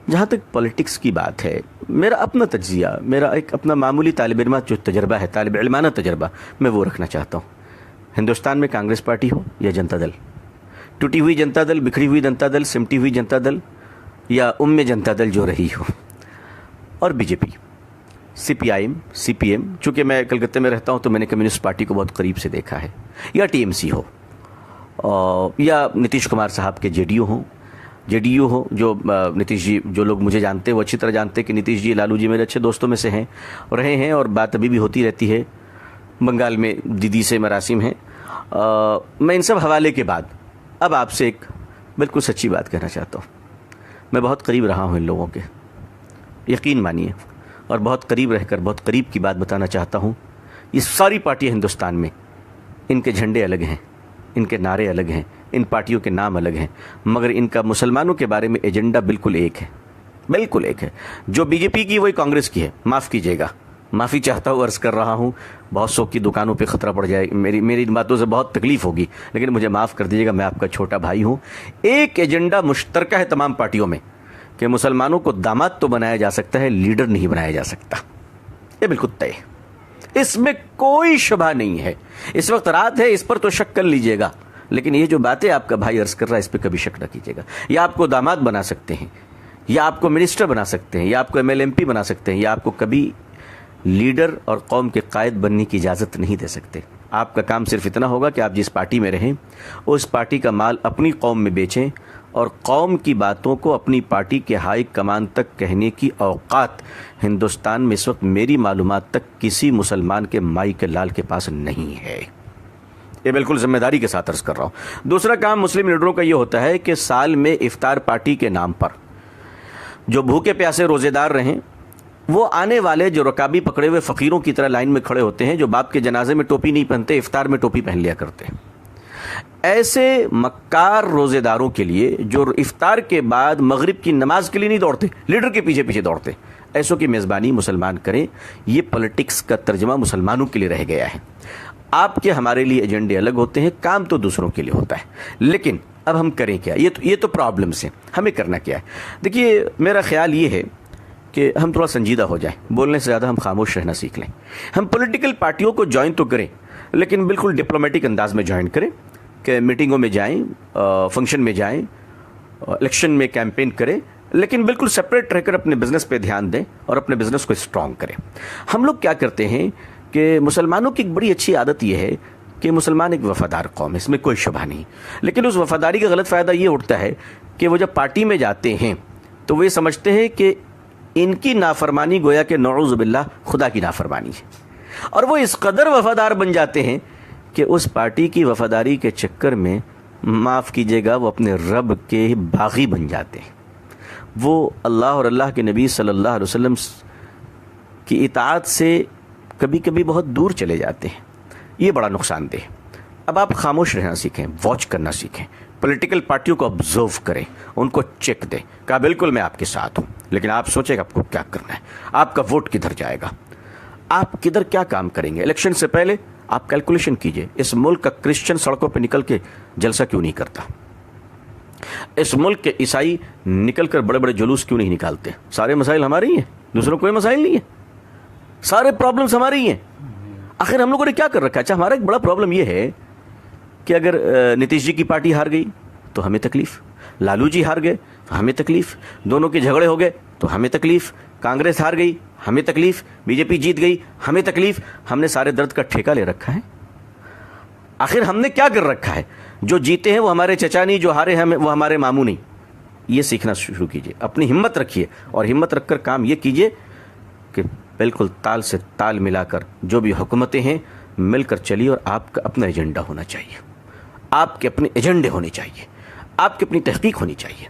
جہاں تک پولیٹکس کی بات ہے، میرا اپنا تجزیہ، میرا ایک اپنا معمولی طالب علمہ جو تجربہ ہے، طالب علمانہ تجربہ، میں وہ رکھنا چاہتا ہوں۔ ہندوستان میں کانگریس پارٹی ہو یا جنتا دل، ٹوٹی ہوئی جنتا دل، بکھری ہوئی جنتا دل، سمٹی ہوئی جنتا دل، یا جنتا دل جو رہی ہو، اور B J P, C P I M, C P M, چونکہ میں کلکتہ میں رہتا ہوں تو میں نے کمیونسٹ پارٹی کو بہت قریب سے دیکھا ہے، یا ٹی ایم سی ہو، یا نتیش کمار صاحب کے جے ڈی یو ہو، جو نتیش جی، جو لوگ مجھے جانتے ہیں وہ اچھی طرح جانتے ہیں کہ نتیش جی، لالو جی میرے اچھے دوستوں میں سے ہیں، رہے ہیں، اور بات ابھی بھی ہوتی رہتی ہے۔ بنگال میں دیدی سے مراسم ہیں۔ میں ان سب حوالے کے بعد اب آپ سے ایک بالکل سچی بات کہنا چاہتا ہوں۔ میں بہت قریب رہا ہوں ان لوگوں کے، یقین مانیے، اور بہت قریب رہ کر بہت قریب کی بات بتانا چاہتا ہوں۔ یہ ساری پارٹیاں ہندوستان میں، ان کے جھنڈے الگ ہیں، ان کے نعرے الگ ہیں، ان پارٹیوں کے نام الگ ہیں، مگر ان کا مسلمانوں کے بارے میں ایجنڈا بالکل ایک ہے، بالکل ایک ہے۔ جو بی جے پی کی وہی کانگریس کی ہے، معاف کیجیے گا، معافی چاہتا ہوں، عرض کر رہا ہوں، بہت سو کی دکانوں پہ خطرہ پڑ جائے، میری باتوں سے بہت تکلیف ہوگی، لیکن مجھے معاف کر دیجیے گا، میں آپ کا چھوٹا بھائی ہوں۔ ایک ایجنڈا مشترکہ ہے تمام پارٹیوں میں کہ مسلمانوں کو داماد تو بنایا جا سکتا ہے، لیڈر نہیں بنایا جا سکتا، یہ بالکل طے ہے، اس میں کوئی شبہ نہیں ہے۔ اس وقت رات ہے، اس پر تو شک کر لیجیے گا، لیکن یہ جو باتیں آپ کا بھائی عرض کر رہا ہے اس پہ کبھی شک نہ کیجیے گا۔ یا آپ کو داماد بنا سکتے ہیں، یا آپ کو منسٹر بنا سکتے ہیں، یا آپ کو ایم ایل ایم پی بنا سکتے ہیں، یا آپ کو کبھی لیڈر اور قوم کے قائد بننے کی اجازت نہیں دے سکتے۔ آپ کا کام صرف اتنا ہوگا کہ آپ جس پارٹی میں رہیں اس پارٹی کا مال اپنی قوم میں بیچیں، اور قوم کی باتوں کو اپنی پارٹی کے ہائی کمان تک کہنے کی اوقات ہندوستان میں اس وقت میری معلومات تک کسی مسلمان کے مائی کے لال کے پاس نہیں ہے۔ یہ بالکل ذمہ داری کے ساتھ عرض کر رہا ہوں۔ دوسرا کام مسلم لیڈروں کا یہ ہوتا ہے کہ سال میں افطار پارٹی کے نام پر جو بھوکے پیاسے روزے دار رہیں، وہ آنے والے جو رکابی پکڑے ہوئے فقیروں کی طرح لائن میں کھڑے ہوتے ہیں، جو باپ کے جنازے میں ٹوپی نہیں پہنتے، افطار میں ٹوپی پہن لیا کرتے ہیں، ایسے مکار روزے داروں کے لیے جو افطار کے بعد مغرب کی نماز کے لیے نہیں دوڑتے، لیڈر کے پیچھے پیچھے دوڑتے، ایسوں کی میزبانی مسلمان کریں۔ یہ پولیٹکس کا ترجمہ مسلمانوں کے لیے رہ گیا ہے۔ آپ کے ہمارے لیے ایجنڈے الگ ہوتے ہیں، کام تو دوسروں کے لیے ہوتا ہے، لیکن اب ہم کریں کیا؟ یہ تو پرابلمس ہیں، ہمیں کرنا کیا ہے؟ دیکھیے، میرا خیال یہ ہے کہ ہم تھوڑا سنجیدہ ہو جائیں، بولنے سے زیادہ ہم خاموش رہنا سیکھ لیں۔ ہم پولیٹیکل پارٹیوں کو جوائن تو کریں، لیکن بالکل ڈپلومیٹک انداز میں جوائن کریں، کہ میٹنگوں میں جائیں، فنکشن میں جائیں، الیکشن میں کیمپین کریں، لیکن بالکل سپریٹ رہ کر اپنے بزنس پہ دھیان دیں اور اپنے بزنس کو اسٹرانگ کریں۔ ہم لوگ کیا کرتے ہیں کہ مسلمانوں کی ایک بڑی اچھی عادت یہ ہے کہ مسلمان ایک وفادار قوم ہے، اس میں کوئی شبہ نہیں، لیکن اس وفاداری کا غلط فائدہ یہ اٹھتا ہے کہ وہ جب پارٹی میں جاتے ہیں تو وہ یہ سمجھتے ہیں کہ ان کی نافرمانی گویا کہ نعوذ باللہ خدا کی نافرمانی ہے، اور وہ اس قدر وفادار بن جاتے ہیں کہ اس پارٹی کی وفاداری کے چکر میں، معاف کیجیے گا، وہ اپنے رب کے باغی بن جاتے ہیں، وہ اللہ اور اللہ کے نبی صلی اللہ علیہ وسلم کی اطاعت سے کبھی کبھی بہت دور چلے جاتے ہیں۔ یہ بڑا نقصان دہ ہے۔ اب آپ خاموش رہنا سیکھیں، واچ کرنا سیکھیں، پولیٹیکل پارٹیوں کو آبزرو کریں، ان کو چیک دیں۔ کہا بالکل میں آپ کے ساتھ ہوں، لیکن آپ سوچیں کہ آپ کو کیا کرنا ہے، آپ کا ووٹ کدھر جائے گا، آپ کدھر کیا کام کریں گے۔ الیکشن سے پہلے آپ کیلکولیشن کیجئے، اس ملک کا کرسچن سڑکوں پہ نکل کے جلسہ کیوں نہیں کرتا، اس ملک کے عیسائی نکل کر بڑے بڑے جلوس کیوں نہیں نکالتے۔ سارے مسائل ہمارے ہی ہیں، دوسروں کوئی مسائل نہیں ہے، سارے پرابلمس ہمارے ہی ہیں۔ آخر ہم لوگوں نے کیا کر رکھا ہے؟ اچھا، ہمارا ایک بڑا پرابلم یہ ہے کہ اگر نتیش جی کی پارٹی ہار گئی تو ہمیں تکلیف، لالو جی ہار گئے تو ہمیں تکلیف، دونوں کے جھگڑے ہو گئے تو ہمیں تکلیف، کانگریس ہار گئی ہمیں تکلیف، بی جے پی جیت گئی ہمیں تکلیف۔ ہم نے سارے درد کا ٹھیکہ لے رکھا ہے۔ آخر ہم نے کیا کر رکھا ہے؟ جو جیتے ہیں وہ ہمارے چچا نہیں، جو ہارے ہیں وہ ہمارے ماموں نہیں۔ یہ سیکھنا شروع کیجئے، اپنی ہمت رکھیے، اور ہمت رکھ کر کام یہ کیجئے کہ بالکل تال سے تال ملا کر جو بھی حکومتیں ہیں مل کر چلیے، اور آپ کا اپنا ایجنڈا ہونا چاہیے، آپ کے اپنے ایجنڈے ہونے چاہیے، آپ کی اپنی تحقیق ہونی چاہیے۔